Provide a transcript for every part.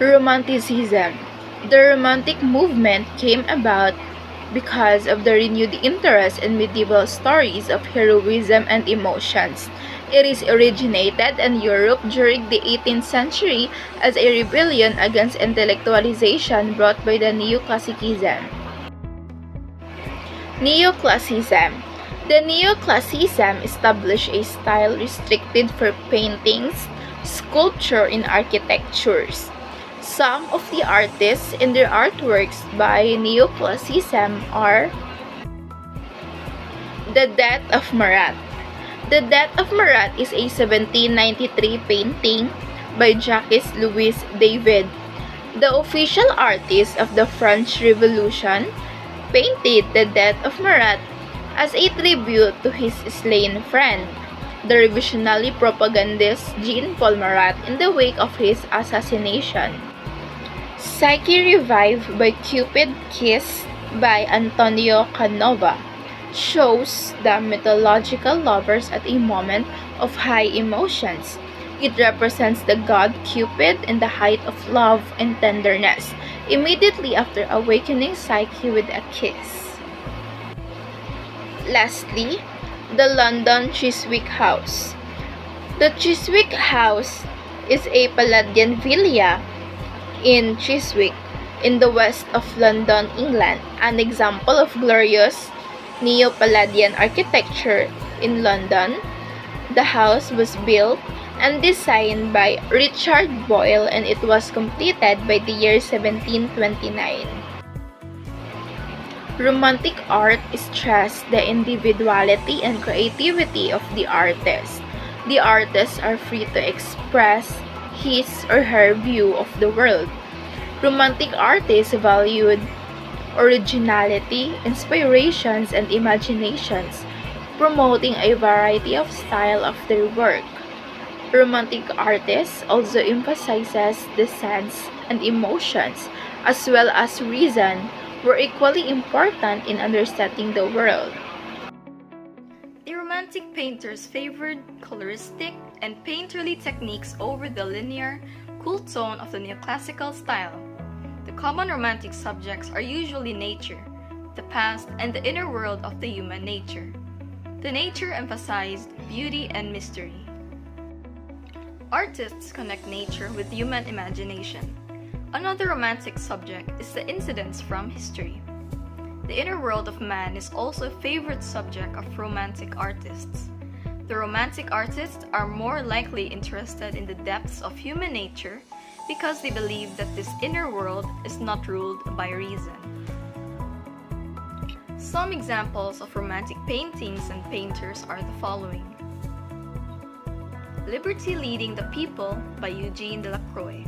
Romanticism. The Romantic movement came about because of the renewed interest in medieval stories of heroism and emotions. It is originated in Europe during the 18th century as a rebellion against intellectualization brought by the Neoclassicism. Neoclassicism. The Neoclassicism established a style restricted for paintings, sculpture, and architectures. Some of the artists in their artworks by Neoclassicism are The Death of Marat. The Death of Marat is a 1793 painting by Jacques-Louis David. The official artist of the French Revolution painted the death of Marat as a tribute to his slain friend, the revolutionary propagandist Jean-Paul Marat, in the wake of his assassination. Psyche Revived by Cupid Kiss by Antonio Canova shows the mythological lovers at a moment of high emotions. It represents the god Cupid in the height of love and tenderness, immediately after awakening Psyche with a kiss. Lastly, the London Chiswick House. The Chiswick House is a Palladian villa in Chiswick, in the west of London, England, an example of glorious Neo-Palladian architecture in London. The house was built and designed by Richard Boyle, and it was completed by the year 1729. Romantic art stressed the individuality and creativity of the artist. The artists are free to express his or her view of the world. Romantic artists valued originality, inspirations, and imaginations, promoting a variety of style of their work. Romantic artists also emphasizes the sense and emotions, as well as reason, were equally important in understanding the world. The Romantic painters favored coloristic and painterly techniques over the linear, cool tone of the neoclassical style. The common Romantic subjects are usually nature, the past, and the inner world of the human nature. The nature emphasized beauty and mystery. Artists connect nature with human imagination. Another Romantic subject is the incidents from history. The inner world of man is also a favorite subject of Romantic artists. The Romantic artists are more likely interested in the depths of human nature because they believe that this inner world is not ruled by reason. Some examples of Romantic paintings and painters are the following. Liberty Leading the People by Eugene Delacroix.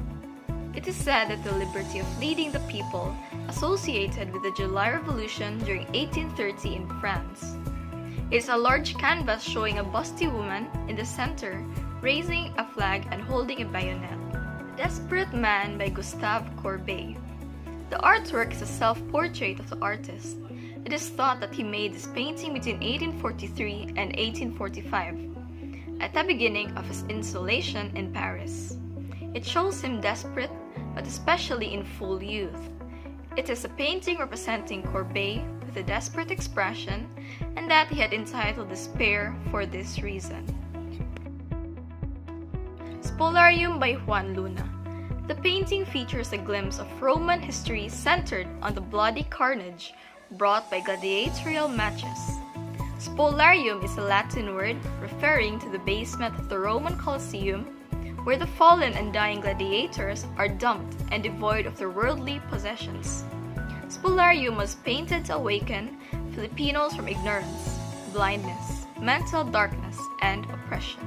It is said that the liberty of leading the people associated with the July Revolution during 1830 in France. It is a large canvas showing a busty woman in the center, raising a flag and holding a bayonet. The Desperate Man by Gustave Courbet. The artwork is a self-portrait of the artist. It is thought that he made this painting between 1843 and 1845, at the beginning of his installation in Paris. It shows him desperate, but especially in full youth. It is a painting representing Courbet with a desperate expression, and that he had entitled Despair for this reason. Spolarium by Juan Luna. The painting features a glimpse of Roman history centered on the bloody carnage brought by gladiatorial matches. Spolarium is a Latin word referring to the basement of the Roman Colosseum, where the fallen and dying gladiators are dumped and devoid of their worldly possessions. Spolarium was painted to awaken Filipinos from ignorance, blindness, mental darkness, and oppression.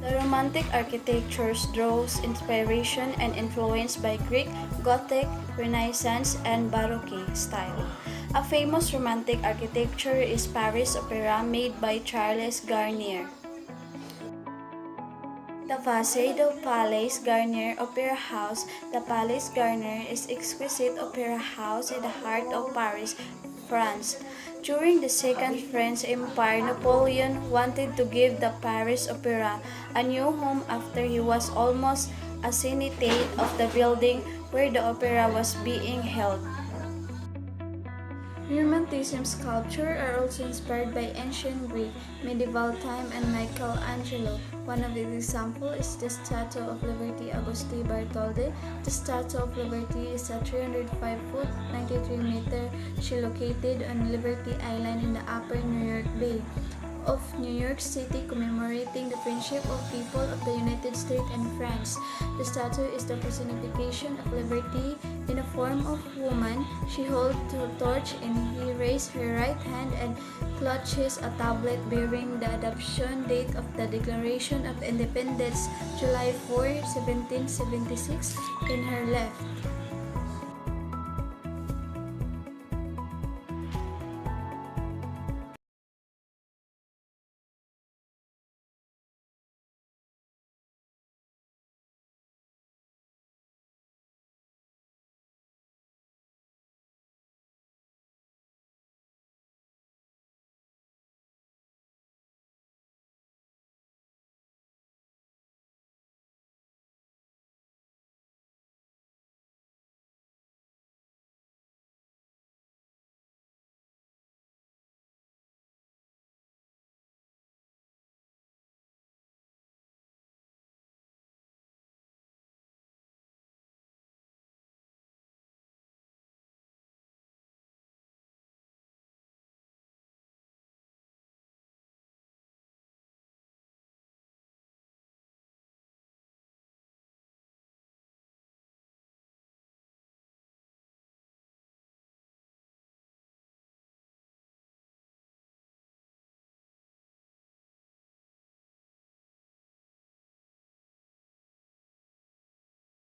The Romantic architectures draws inspiration and influence by Greek, Gothic, Renaissance, and Baroque style. A famous Romantic architecture is Paris Opera made by Charles Garnier. The Façade du Palais Garnier Opera House. The Palais Garnier is exquisite opera house in the heart of Paris, France. During the Second French Empire, Napoleon wanted to give the Paris Opera a new home after he was almost vicinity of the building where the opera was being held. Romanticism sculpture are also inspired by ancient Greek, medieval time, and Michelangelo. One of the examples is the Statue of Liberty Augusti Bartholdi. The Statue of Liberty is a 305-foot, 93-meter she located on Liberty Island in the Upper New York Bay of New York City, commemorating the friendship of people of the United States and France. The statue is the personification of liberty in the form of a woman. She holds a torch and he raises her right hand and clutches a tablet bearing the adoption date of the Declaration of Independence, July 4, 1776, in her left.